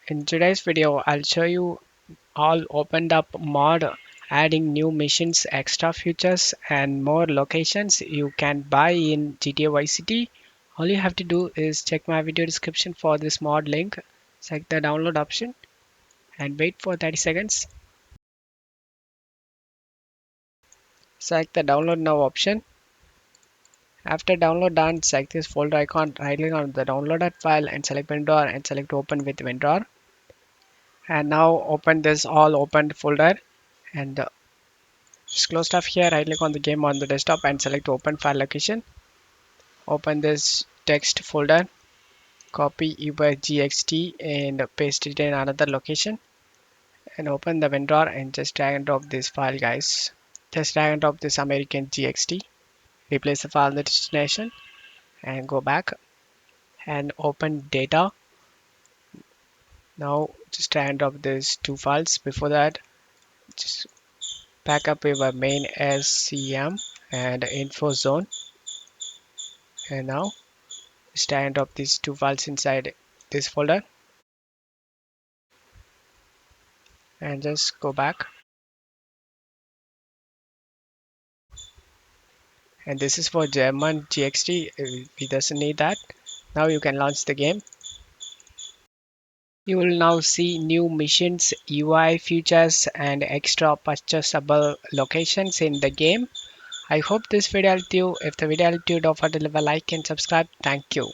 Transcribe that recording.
In today's video, I'll show you all opened up mod, adding new missions, extra features, and more locations you can buy in GTA Vice City. All you have to do is check my video description for this mod link, select the download option, and wait for 30 seconds. Select the download now option. After download done, select this folder icon, right click on the downloaded file and select WinRAR and select open with WinRAR. And now open this all opened folder and just close stuff here, right click on the game on the desktop and select open file location. Open this text folder, copy uber.gxt and paste it in another location and open the WinRAR and just drag and drop this file guys. Just drag and drop this American GXT, replace the file in the destination and go back and open data. Now just drag and drop these two files. Before that, just back up your main SCM and info zone, and now just drag and drop these two files inside this folder and just go back. And this is for German GXT, it doesn't need that. Now you can launch the game. You will now see new missions, UI features and extra purchasable locations in the game. I hope this video helped you. If the video helped you, don't forget to leave a like and subscribe. Thank you.